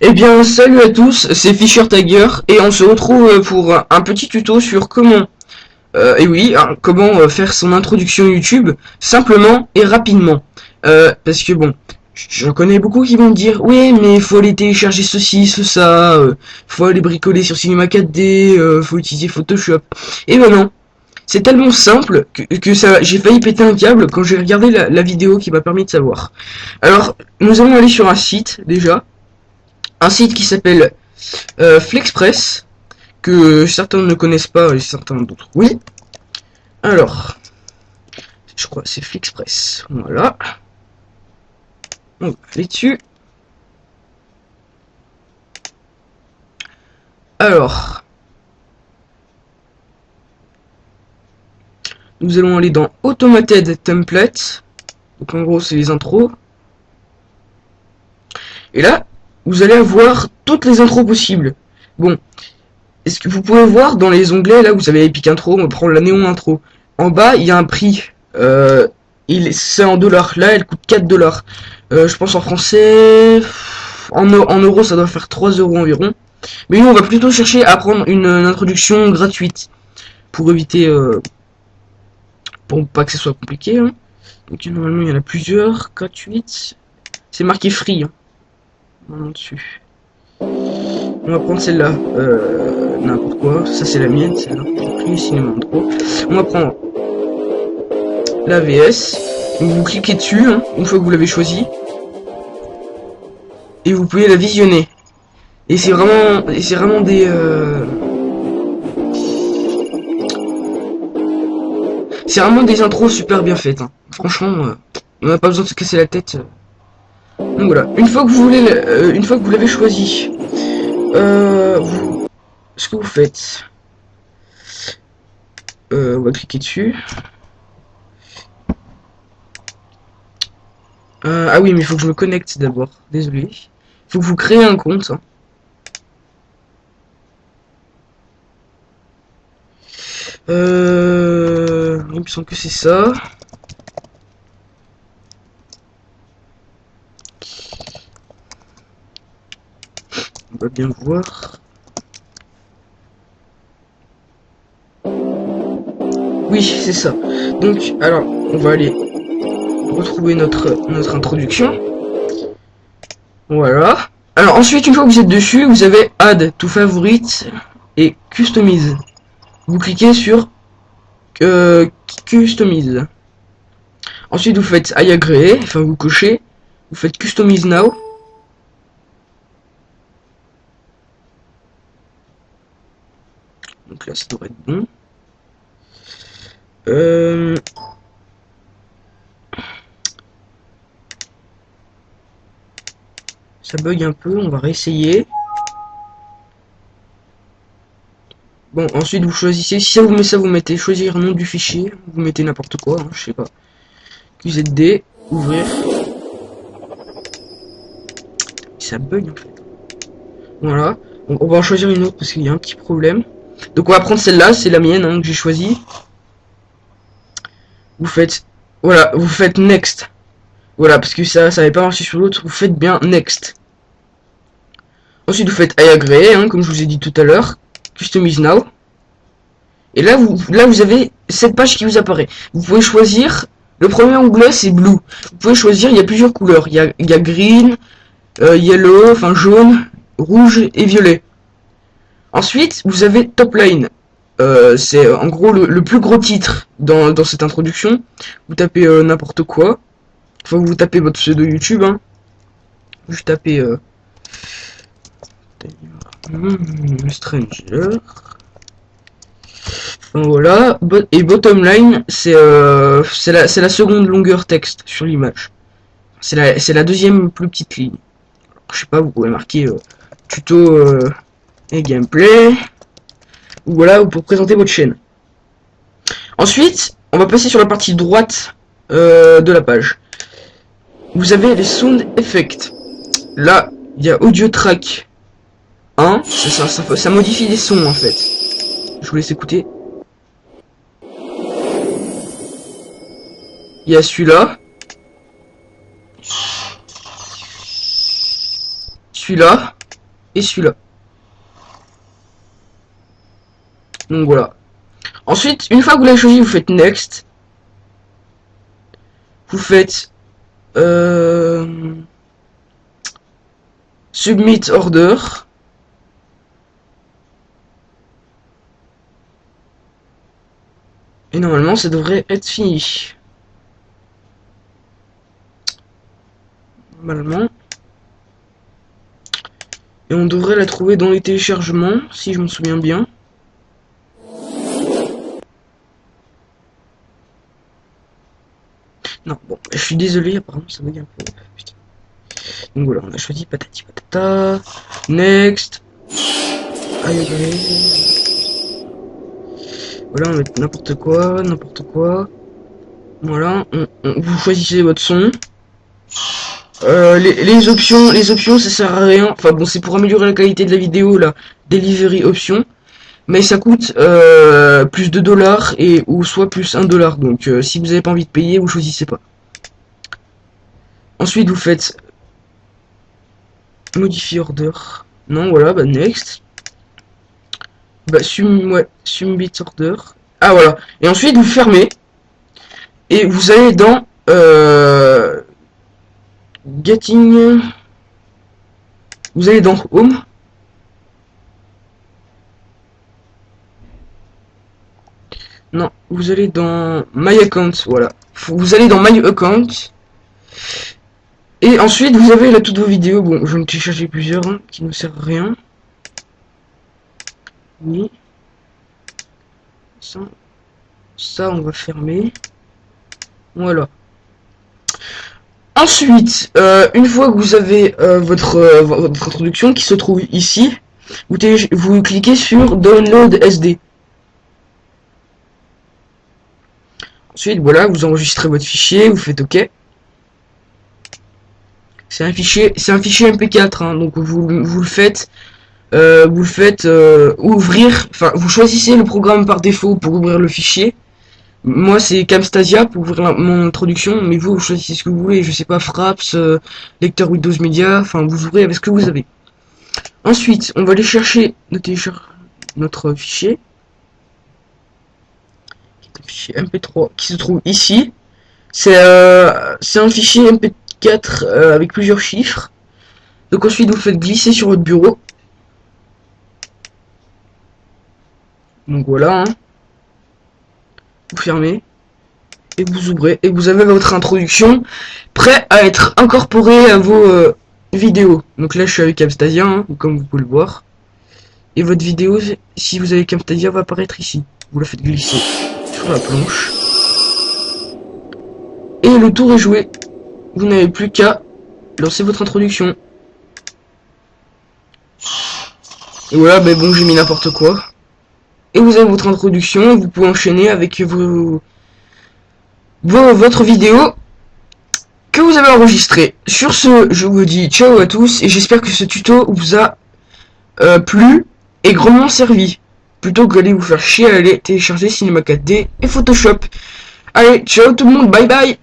Eh bien, salut à tous, c'est Fisher Tiger et on se retrouve pour un petit tuto sur comment faire son introduction YouTube simplement et rapidement. Parce que bon, j'en connais beaucoup qui vont me dire, oui, mais il faut aller télécharger ceci, ça, faut aller bricoler sur Cinema 4D, faut utiliser Photoshop. Et ben non, c'est tellement simple que ça, j'ai failli péter un câble quand j'ai regardé la vidéo qui m'a permis de savoir. Alors, nous allons aller sur un site déjà. Un site qui s'appelle Flexpress, que certains ne connaissent pas et certains d'autres oui. Alors, je crois que c'est Flexpress. Voilà. On va aller dessus. Alors, nous allons aller dans Automated Template. Donc en gros, c'est les intros. Et là, vous allez avoir toutes les intros possibles. Bon, est-ce que vous pouvez voir dans les onglets, là, vous avez Epic Intro, on va prendre la Néon Intro. En bas, il y a un prix. C'est en dollars. Là, elle coûte 4 dollars. Je pense en français... En euros, ça doit faire 3 euros environ. Mais nous, on va plutôt chercher à prendre une introduction gratuite. Pour éviter... pour pas que ce soit compliqué. Hein. Donc, normalement, il y en a plusieurs. Gratuites. C'est marqué free. Hein. Normalement, dessus. On va prendre celle-là. N'importe quoi. Ça, c'est la mienne. Celle-là. J'ai pris cinéma en trop. On va prendre la VS. Donc, vous cliquez dessus, hein, une fois que vous l'avez choisi. Et vous pouvez la visionner. Et c'est vraiment des... C'est vraiment des intros super bien faites. Hein. Franchement, on n'a pas besoin de se casser la tête. Donc voilà. Une fois que vous voulez, une fois que vous l'avez choisi, ce que vous faites, on va cliquer dessus. Ah oui, mais il faut que je me connecte d'abord. Désolé. Il faut que vous créez un compte. Hein. Il me semble que c'est ça. On va bien voir. Oui, c'est ça. Donc, alors, on va aller retrouver notre introduction. Voilà. Alors ensuite, une fois que vous êtes dessus, vous avez Add to Favorite et Customize. Vous cliquez sur Customize. Ensuite, vous faites I agree, enfin vous cochez. Vous faites Customize Now. Donc là, ça devrait être bon. Ça bug un peu, on va réessayer. Bon, ensuite vous choisissez, si ça vous met ça, vous mettez choisir nom du fichier, vous mettez n'importe quoi, hein, je sais pas. QZD, ouvrir. Ça bug en fait. Voilà, on va en choisir une autre parce qu'il y a un petit problème. Donc on va prendre celle-là, c'est la mienne hein, que j'ai choisie. Vous faites, voilà, vous faites next. Voilà, parce que ça n'avait pas marché sur l'autre, vous faites bien next. Ensuite vous faites I agree, hein, comme je vous ai dit tout à l'heure. Customize now. Et là vous avez cette page qui vous apparaît. Vous pouvez choisir, le premier onglet c'est blue. Vous pouvez choisir, il y a plusieurs couleurs. Il y a green, yellow, enfin jaune, rouge et violet. Ensuite, vous avez top line. C'est en gros le plus gros titre dans cette introduction. Vous tapez n'importe quoi. Enfin, vous tapez votre pseudo YouTube. Hein. Je tapez Stranger. Voilà. Et bottom line, c'est la seconde longueur texte sur l'image. C'est la deuxième plus petite ligne. Alors, je sais pas, vous pouvez marquer tuto et gameplay. Ou voilà, pour présenter votre chaîne. Ensuite, on va passer sur la partie droite de la page. Vous avez les sound effects. Là, il y a audio track 1. Ça modifie les sons en fait. Je vous laisse écouter. Il y a celui-là. Celui-là. et celui-là. Donc voilà. Ensuite, une fois que vous l'avez choisi, vous faites Next. Vous faites Submit Order. Et normalement, ça devrait être fini. Normalement. Et on devrait la trouver dans les téléchargements, si je m'en souviens bien. Non, bon, je suis désolé, apparemment ça bug un peu. Putain. Donc voilà, on a choisi patati patata. Next. Aïe aïe aïe. Voilà, on va mettre n'importe quoi, n'importe quoi. Voilà, vous choisissez votre son. Les options, ça sert à rien. Enfin bon, c'est pour améliorer la qualité de la vidéo, là. Delivery option. Mais ça coûte plus de dollars et ou soit plus 1 dollar. Donc si vous n'avez pas envie de payer, vous choisissez pas. Ensuite, vous faites Modify Order. Non, voilà, bah next. Bah Submit Order. Ah voilà. Et ensuite, vous fermez. Et vous allez dans Getting. Vous allez dans Home. Non, vous allez dans My Account, voilà. Vous allez dans My Account. Et ensuite, vous avez là toutes vos vidéos. Bon, je vais en télécharger plusieurs hein, qui ne servent à rien. Oui. Ça, on va fermer. Voilà. Ensuite, une fois que vous avez votre introduction qui se trouve ici, vous cliquez sur Download SD. Ensuite, voilà, vous enregistrez votre fichier, vous faites OK. C'est un fichier MP4, hein, donc vous le faites, ouvrir, enfin, vous choisissez le programme par défaut pour ouvrir le fichier. Moi, c'est Camtasia pour ouvrir mon introduction, mais vous choisissez ce que vous voulez. Je sais pas, Fraps, lecteur Windows Media, enfin, vous ouvrez avec ce que vous avez. Ensuite, on va aller chercher notre fichier. Fichier MP3 qui se trouve ici. C'est un fichier MP4 avec plusieurs chiffres. Donc ensuite vous faites glisser sur votre bureau. Donc voilà. Hein. Vous fermez. Et vous ouvrez. Et vous avez votre introduction prêt à être incorporée à vos vidéos. Donc là je suis avec Camtasia, hein, comme vous pouvez le voir. Et votre vidéo, si vous avez Camtasia, va apparaître ici. Vous la faites glisser sur la planche. Et le tour est joué. Vous n'avez plus qu'à lancer votre introduction. Et voilà, ben bon, j'ai mis n'importe quoi. Et vous avez votre introduction, vous pouvez enchaîner avec votre vidéo que vous avez enregistrée. Sur ce, je vous dis ciao à tous et j'espère que ce tuto vous a plu et grandement servi. Plutôt que d'aller vous faire chier à aller télécharger Cinema 4D et Photoshop. Allez, ciao tout le monde, bye bye.